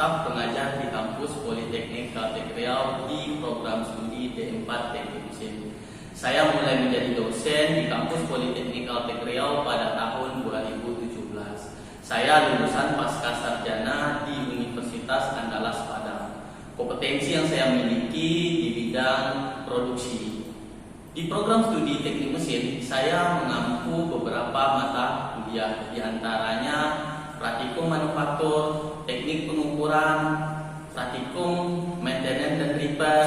staf pengajar di kampus Politeknik Caltech Riau di program studi D4 Teknik Mesin. Saya mulai menjadi dosen di kampus Politeknik Caltech Riau pada tahun 2017. Saya lulusan pasca sarjana di Universitas Andalas Padang. Kompetensi yang saya miliki di bidang produksi. Di program studi teknik mesin, saya mengampu beberapa mata kuliah, di antaranya praktikum manufaktur, teknik pengukuran, praktikum maintenance dan repair,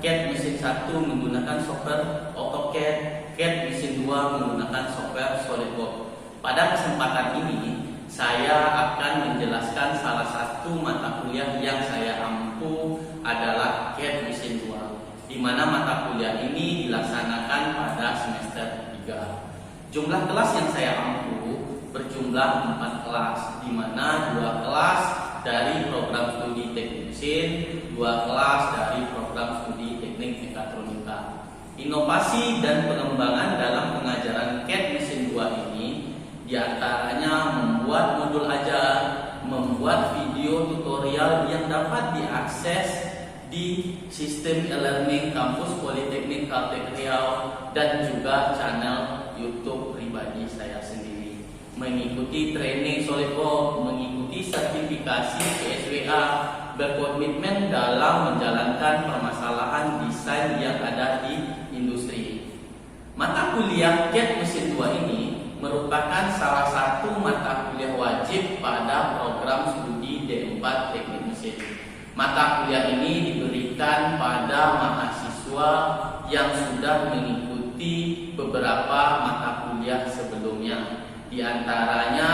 CAD mesin 1 menggunakan software AutoCAD, CAD mesin 2 menggunakan software SolidWorks. Pada kesempatan ini, saya akan menjelaskan salah satu mata kuliah yang saya ampu adalah CAD mesin 2, di mana mata kuliah ini dilaksanakan pada semester 3. Jumlah kelas yang saya ampu berjumlah 4 kelas, di mana 2 kelas dari program studi teknik mesin, 2 kelas dari program studi teknik mekatronika. Inovasi dan pengembangan dalam pengajaran CAD mesin 2 ini diantaranya membuat modul ajar, membuat video tutorial yang dapat diakses di sistem e-learning kampus Politeknik Caltech Riau dan juga channel YouTube pribadi saya sendiri. Mengikuti training SolidWorks, mengikuti sertifikasi CSWA, berkomitmen dalam menjalankan permasalahan desain yang ada di industri. Mata kuliah CAD mesin 2 ini merupakan salah satu mata kuliah wajib pada program studi D4 Teknik Mesin. Mata kuliah ini diberikan pada mahasiswa yang sudah mengikuti beberapa mata kuliah sebelumnya, di antaranya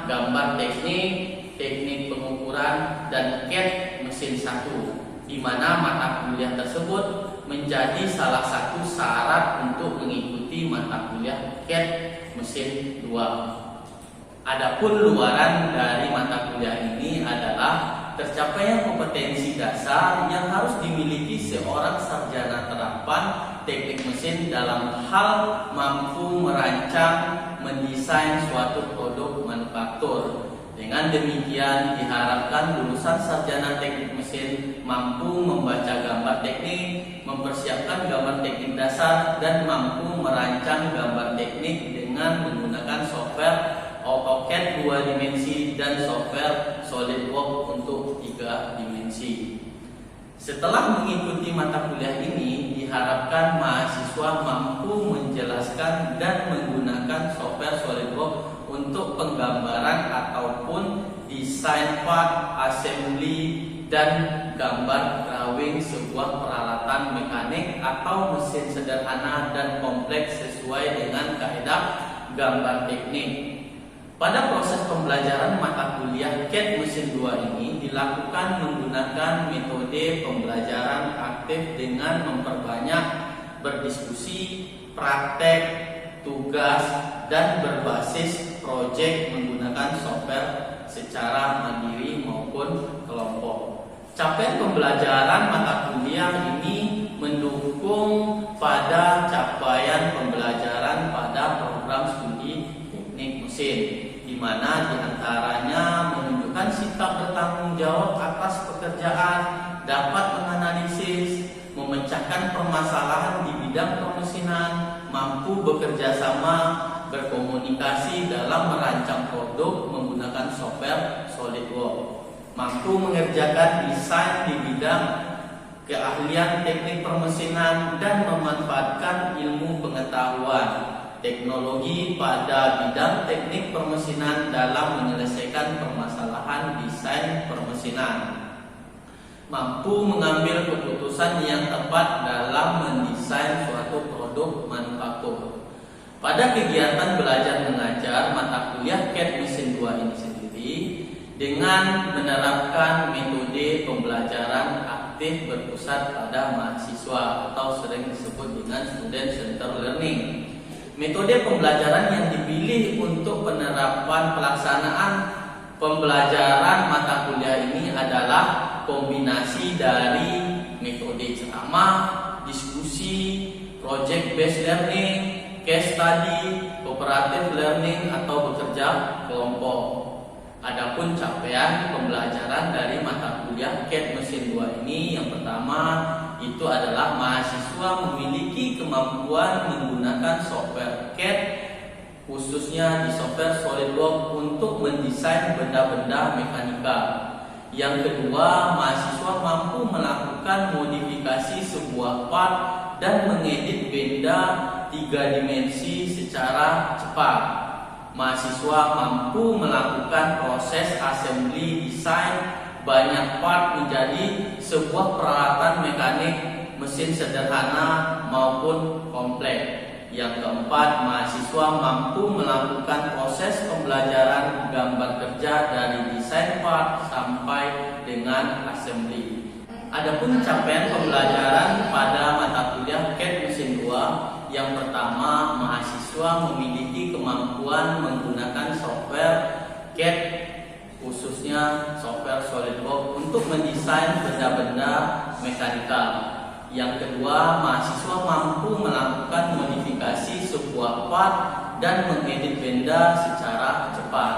gambar teknik, teknik pengukuran, dan CAD mesin 1, di mana mata kuliah tersebut menjadi salah satu syarat untuk mengikuti mata kuliah CAD mesin 2. Adapun luaran dari mata kuliah ini adalah tercapainya kompetensi dasar yang harus dimiliki seorang sarjana terapan teknik mesin dalam hal mampu merancang, mendesain suatu produk manufaktur. Dengan demikian diharapkan lulusan sarjana teknik mesin mampu membaca gambar teknik, mempersiapkan gambar teknik dasar, dan mampu merancang gambar teknik dengan menggunakan software AutoCAD 2 dimensi dan software SolidWorks untuk 3 dimensi. Setelah mengikuti mata kuliah ini, diharapkan mahasiswa mampu menjelaskan dan menggunakan software SolidWorks untuk penggambaran ataupun desain part, assembly, dan gambar drawing sebuah peralatan mekanik atau mesin sederhana dan kompleks sesuai dengan kaidah gambar teknik. Pada proses pembelajaran mata kuliah CAD mesin 2 ini dilakukan menggunakan metode pembelajaran aktif dengan memperbanyak berdiskusi, praktek, tugas, dan berbasis proyek menggunakan software secara mandiri maupun kelompok. Capaian pembelajaran mata kuliah ini mendukung pada capaian pembelajaran pada program studi teknik mesin, di mana diantaranya menunjukkan sikap bertanggung jawab atas pekerjaan, dapat menganalisis, memecahkan permasalahan di bidang permesinan, mampu bekerja sama, berkomunikasi dalam merancang produk menggunakan software SolidWorks, mampu mengerjakan desain di bidang keahlian teknik permesinan, dan memanfaatkan ilmu pengetahuan teknologi pada bidang teknik permesinan dalam menyelesaikan permasalahan desain permesinan, mampu mengambil keputusan yang tepat dalam mendesain suatu produk manufaktur. Pada kegiatan belajar mengajar mata kuliah CAD mesin 2 ini sendiri, dengan menerapkan metode pembelajaran aktif berpusat pada mahasiswa atau sering disebut dengan student centered learning. Metode pembelajaran yang dipilih untuk penerapan pelaksanaan pembelajaran mata kuliah ini adalah kombinasi dari metode ceramah, diskusi, project based learning, case study, cooperative learning atau bekerja kelompok. Adapun capaian pembelajaran dari mata kuliah CAD mesin 2 ini, yang pertama itu adalah mahasiswa memiliki kemampuan menggunakan software CAD, khususnya di software SolidWorks untuk mendesain benda-benda mekanika. Yang kedua, mahasiswa mampu melakukan modifikasi sebuah part dan mengedit benda 3 dimensi secara cepat. Mahasiswa mampu melakukan proses assembly desain banyak part menjadi sebuah peralatan mekanik mesin sederhana maupun kompleks. Yang keempat, mahasiswa mampu melakukan proses pembelajaran gambar kerja dari desain part sampai dengan assembly. Adapun capaian pembelajaran pada mata kuliah CAD mesin 2, yang pertama, mahasiswa memiliki kemampuan menggunakan software CAD, khususnya software SolidWorks untuk mendesain benda-benda mekanikal. Yang kedua, mahasiswa mampu melakukan modifikasi sebuah part dan mengedit benda secara cepat.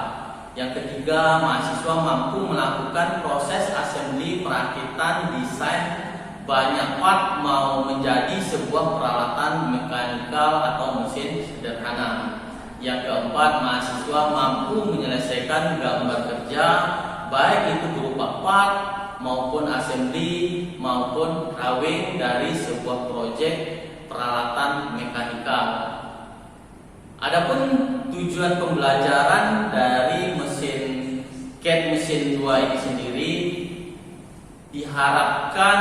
Yang ketiga, mahasiswa mampu melakukan proses assembly perakitan desain banyak part mau menjadi sebuah peralatan mekanikal atau mesin sederhana. Yang keempat, mahasiswa mampu menyelesaikan gambar kerja baik itu berupa part maupun assembly maupun drawing dari sebuah proyek peralatan mekanikal. Adapun tujuan pembelajaran dari mesin CAD mesin 2 ini sendiri, diharapkan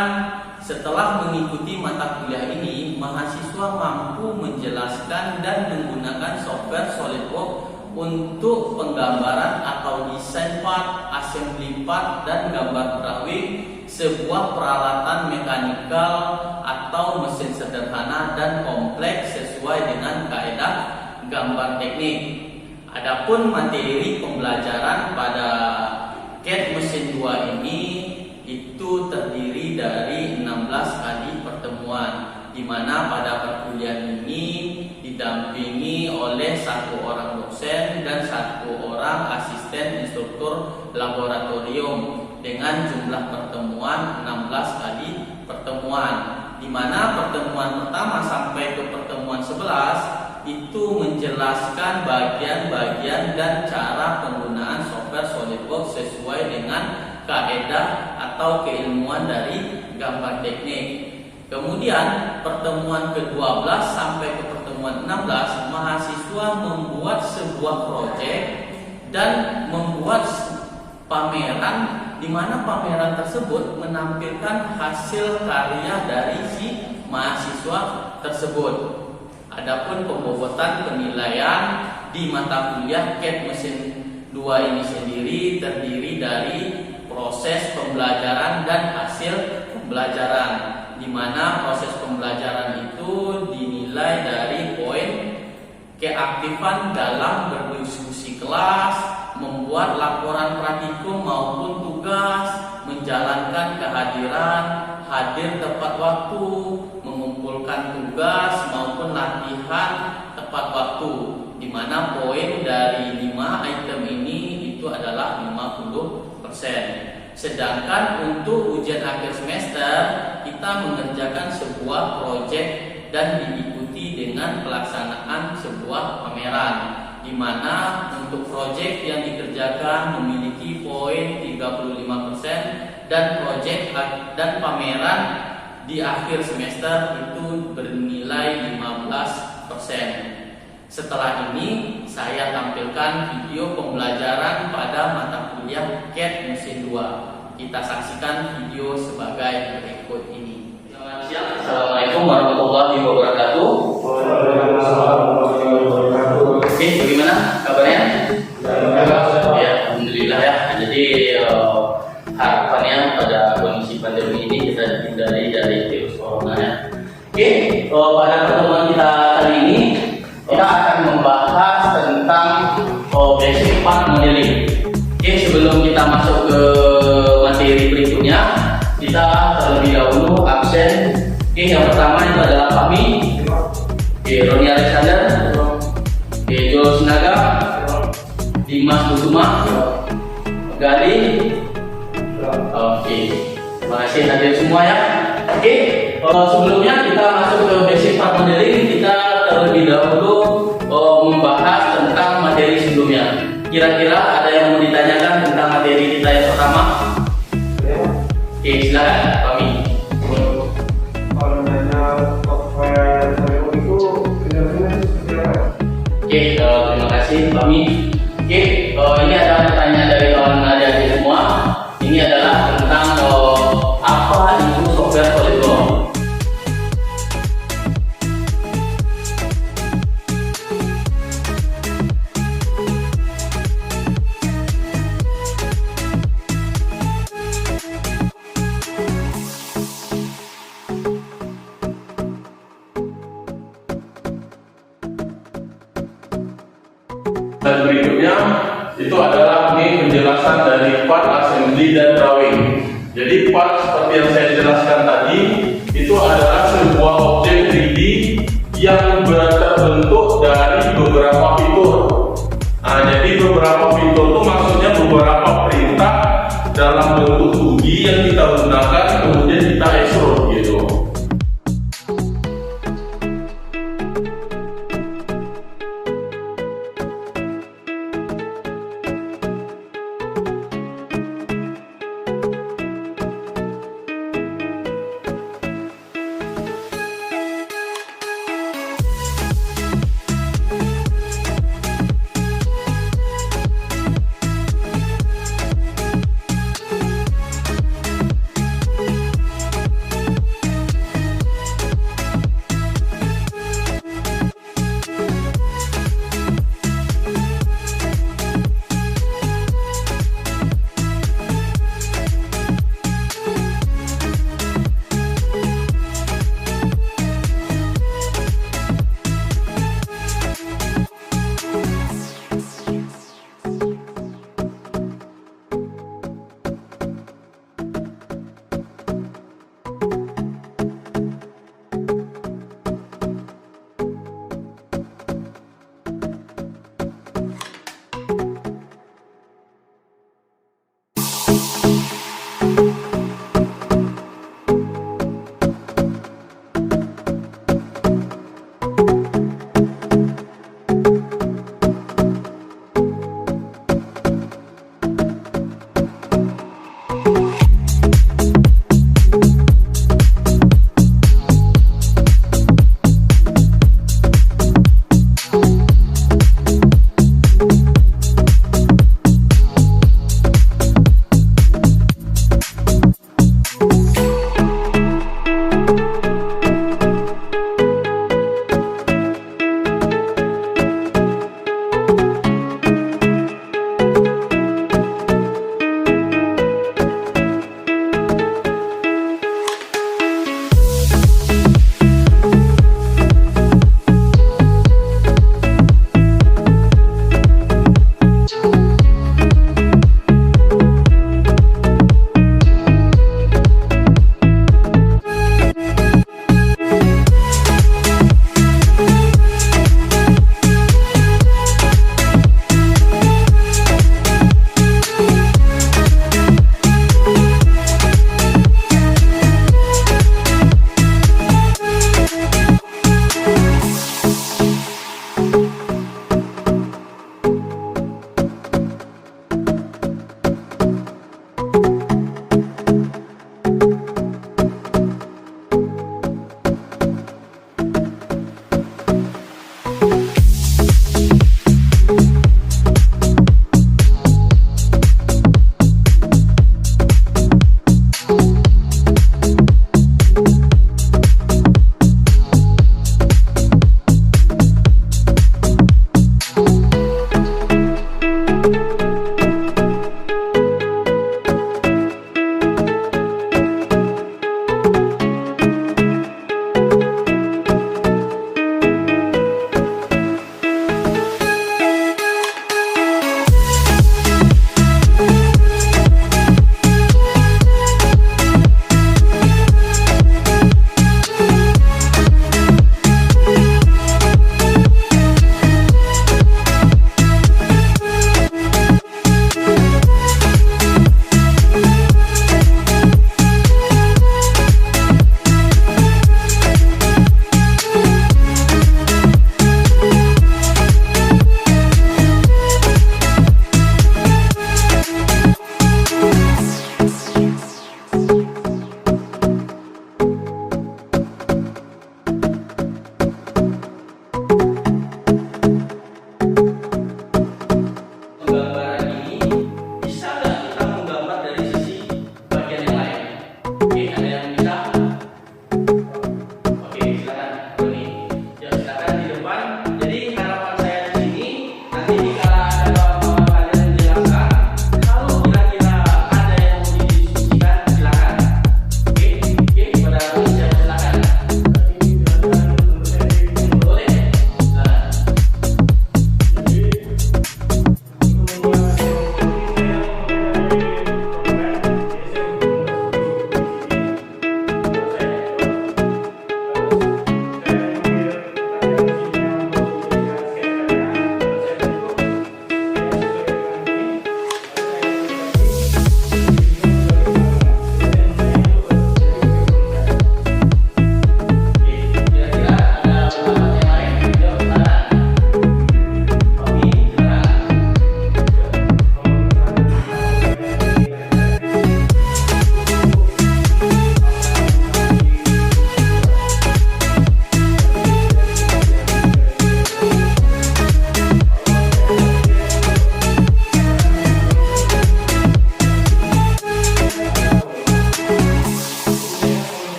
setelah mengikuti mata kuliah ini, mahasiswa mampu menjelaskan dan menggunakan software SolidWorks untuk penggambaran atau desain part, assembly part, dan gambar drawing sebuah peralatan mekanikal atau mesin sederhana dan kompleks sesuai dengan kaidah gambar teknik. Adapun materi pembelajaran pada CAD mesin 2 ini itu terdiri dari 16 kali pertemuan, di mana pada perkuliahan ini didampingi oleh 1 orang dosen dan 1 orang asisten instruktur laboratorium dengan jumlah pertemuan 16 kali pertemuan, di mana pertemuan pertama sampai ke pertemuan 11 itu menjelaskan bagian-bagian dan cara penggunaan software SolidWorks sesuai dengan kaidah atau keilmuan dari gambar teknik. Kemudian pertemuan ke-12 sampai ke pertemuan 16, mahasiswa membuat sebuah proyek dan membuat pameran, di mana pameran tersebut menampilkan hasil karya dari si mahasiswa tersebut. Adapun pembobotan penilaian di mata kuliah CAD mesin 2 ini sendiri terdiri dari proses pembelajaran dan hasil pembelajaran, di mana proses pembelajaran itu dinilai dari poin keaktifan dalam berdiskusi kelas, membuat laporan praktikum maupun tugas, menjalankan kehadiran, hadir tepat waktu, mengumpulkan tugas maupun latihan tepat waktu, di mana poin dari 5 item ini itu adalah 50%. Sedangkan untuk ujian akhir semester kita mengerjakan sebuah proyek dan diikuti dengan pelaksanaan sebuah pameran, di mana untuk proyek yang dikerjakan memiliki poin 35% dan proyek dan pameran di akhir semester itu bernilai 15%. Setelah ini saya tampilkan video pembelajaran pada mata kuliah CAD mesin 2. Kita saksikan video sebagai berikut ini. Selamat siang. Assalamualaikum warahmatullahi wabarakatuh. Oke, bagaimana kabarnya? Ya, alhamdulillah ya. Jadi harapannya pada kondisi pandemi ini kita hindari dari virus corona ya. Oke, pada pertemuan kita kali ini kita akan membahas tentang basic part modeling. Oke, sebelum kita masuk ke materi berikutnya, kita terlebih dahulu absen. Oke, yang pertama itu adalah Fahmi, Roni Alexander, Joel Sinaga, Dimas Kusuma, Gali, Oke, terima kasih hadir semua ya. Oke, sebelumnya kita masuk ke basic part modeling, kita terlebih dahulu membahas tentang materi sebelumnya. Kira-kira ada yang mau ditanyakan tentang materi kita yang pertama? Oke, silakan kami. Kalau nanya software Saleo itu penjelasannya seperti apa? Oke, terima kasih kami. Oke, ini ada pertanyaan dari kawan adik-adik semua. Ini adalah tentang apa itu software SolidWorks. Dan berikutnya itu adalah ini penjelasan dari part assembly dan drawing. Jadi part seperti yang saya jelaskan tadi itu adalah sebuah objek 3D yang terbentuk dari beberapa fitur. Nah, jadi beberapa fitur itu maksudnya beberapa perintah dalam bentuk 2D yang kita gunakan kemudian kita extrude gitu.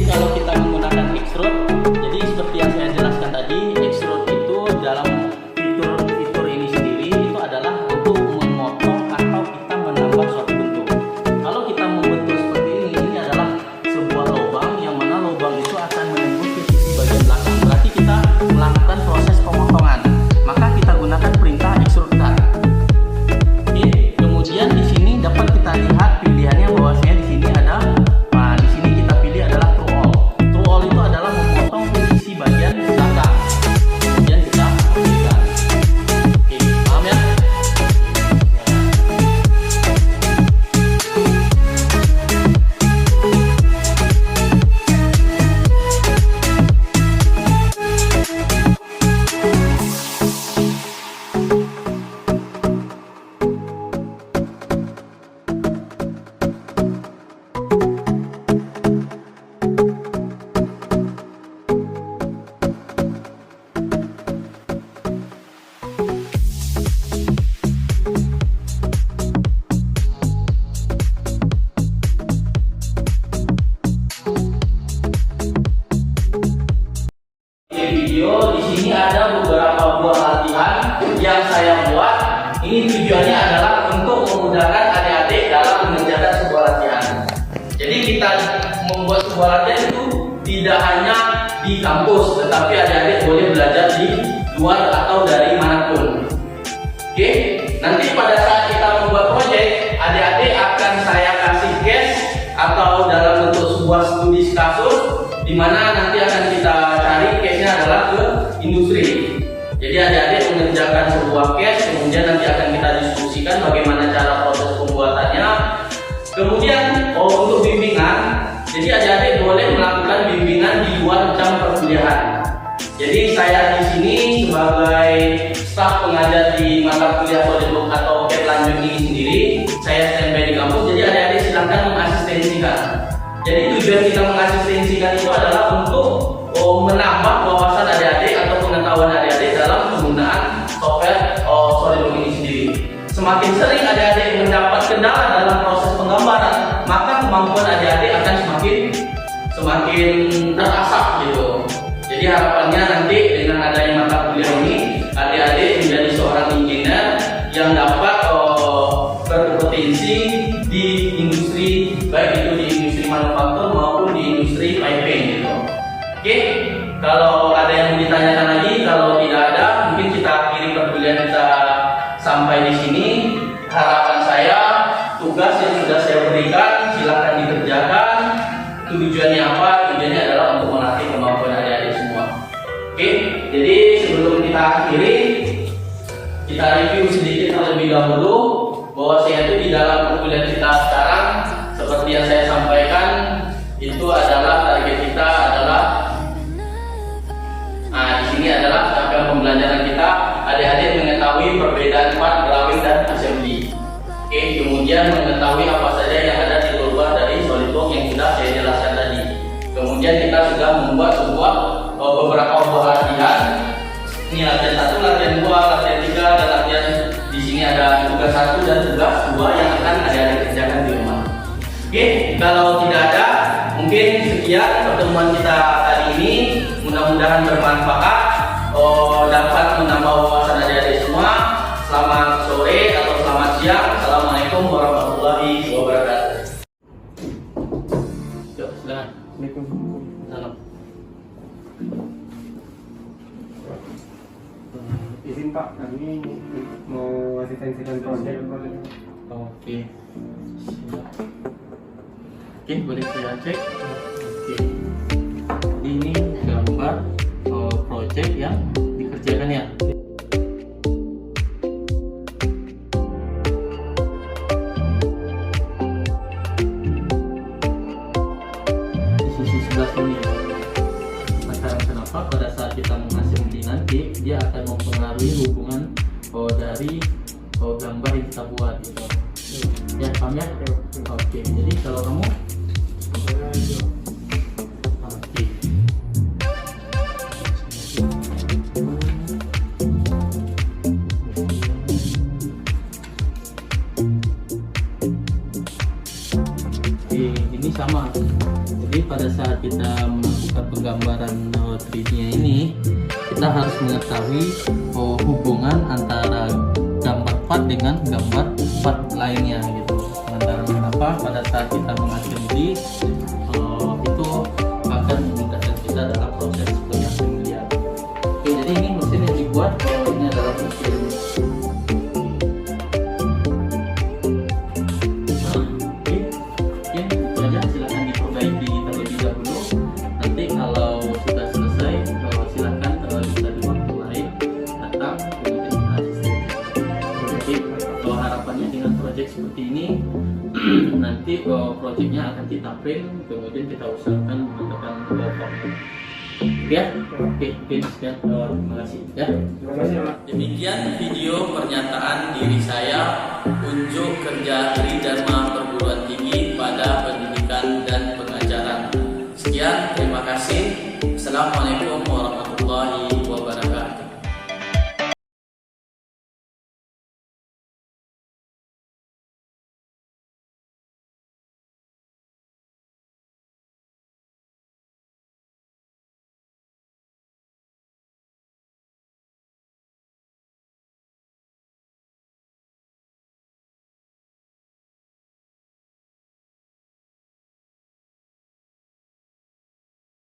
kalau kita menggunakan extrude, jadi seperti yang saya jelaskan tadi, extrude itu dalam fitur ini sendiri itu adalah untuk memotong atau kita menambah suatu bentuk. Kalau kita membentuk seperti ini adalah sebuah lubang yang mana lubang itu akan menembus ke sisi bagian belakang. Berarti kita melakukan proses pemotongan. Maka kita gunakan perintah extrude cut. Oke, kemudian di sini dapat kita lihat pilihannya bahwasanya di sini ada. Nah, di sini kita pilih adalah true all. True all itu adalah memotong ke sisi bagian belakang. Kemudian kita aktifkan. Oke, paham ya? Video di sini ada beberapa buah latihan yang saya buat. Ini tujuannya adalah untuk memudahkan adik-adik dalam mengerjakan sebuah latihan. Jadi kita membuat sebuah latihan itu tidak hanya di kampus, tetapi adik-adik boleh belajar di luar atau dari manapun. Oke, nanti pada saat kita membuat proyek, adik-adik akan saya kasih case atau dalam bentuk sebuah studi kasus, di mana nanti akan kita cari case-nya adalah ke industri. Jadi adik-adik mengerjakan sebuah case, kemudian nanti akan kita diskusikan bagaimana cara proses pembuatannya. Kemudian untuk bimbingan, jadi adik-adik boleh melakukan bimbingan di luar jam perkuliahan. Jadi saya di sini sebagai staf pengajar di mata kuliah SolidWorks atau CAD lanjut ini sendiri, saya standby di kampus. Jadi adik-adik silakan mengasistensikan. Jadi tujuan kita mengasistensikan itu adalah untuk menambah wawasan adik-adik atau pengetahuan adik-adik dalam penggunaan software SolidWorks ini sendiri. Semakin sering adik-adik mendapat kendala dalam proses penggambaran, maka kemampuan adik-adik akan semakin terasah gitu. Jadi harapannya nanti dengan adanya mata kuliah ini, adik-adik menjadi seorang engineer yang dapat berkompetensi di industri, baik itu di industri manufaktur maupun di industri piping gitu. Oke, kalau ada yang mau ditanyakan lagi, kalau tidak ada, mungkin kita akhiri perkuliahan kita sampai di sini. Harapan saya, tugas yang sudah saya berikan silakan dikerjakan. Tujuannya apa? Tujuannya adalah untuk melatih kemampuan adik-adik semua. Oke, jadi sebelum kita akhiri, kita review sedikit terlebih dahulu bahwasanya itu di dalam perkuliahan kita sekarang, seperti yang saya sampaikan, itu adalah target kita adalah, di sini adalah capaian pembelajaran kita, adik-adik mengetahui perbedaan part, drawing dan assembly. Oke, kemudian mengetahui apa saja yang ada di luar dari SolidWorks yang sudah saya jelaskan tadi. Kemudian kita sudah membuat beberapa buah latihan. Ini latihan 1, latihan 2, latihan 3, dan latihan di sini ada tugas 1 dan tugas 2 yang akan adik-adik kerjakan di rumah. Oke, kalau tidak ada, mungkin sekian pertemuan kita hari ini. Mudah-mudahan bermanfaat, dapat menambah wawasan adik-adik semua. Selamat sore atau selamat siang. Assalamualaikum warahmatullahi wabarakatuh. Yuk, silakan. Salam. Izin Pak, kami mau asistensikan proyek. Oke. Oke, boleh saya cek. Oke. Ini gambar proyek yang dikerjakan ya. Di sisi sebelah sini. Sekarang kenapa pada saat kita mengassembly nanti dia akan mempengaruhi hubungan dari gambar yang kita buat gitu. Ya, paham ya? Oke, jadi kalau kamu oke. Ini sama. Jadi pada saat kita melakukan penggambaran 3D-nya ini, kita harus mengetahui hubungan antara gambar part dengan gambar part lainnya gitu. Antara kenapa pada saat kita mengassembly itu akan memudahkan kita dalam proses pengassemblyan. Oke, jadi ini mesin yang dibuat, ini adalah mesin silahkan diperbaiki terlebih dahulu. Nanti kalau sudah selesai, silahkan kalau bisa di waktu lain datang kemudian asisten. Jadi harapannya dengan proyek seperti ini nanti proyeknya akan kita print, kemudian kita usahakan menggunakan form. Ya, oke, sekian, terima kasih ya. Terima kasih Pak. Demikian video pernyataan diri saya, unjuk kerja Tridharma Perguruan Tinggi pada pendidikan dan pengajaran. Sekian, terima kasih. Assalamualaikum warahmatullahi wabarakatuh.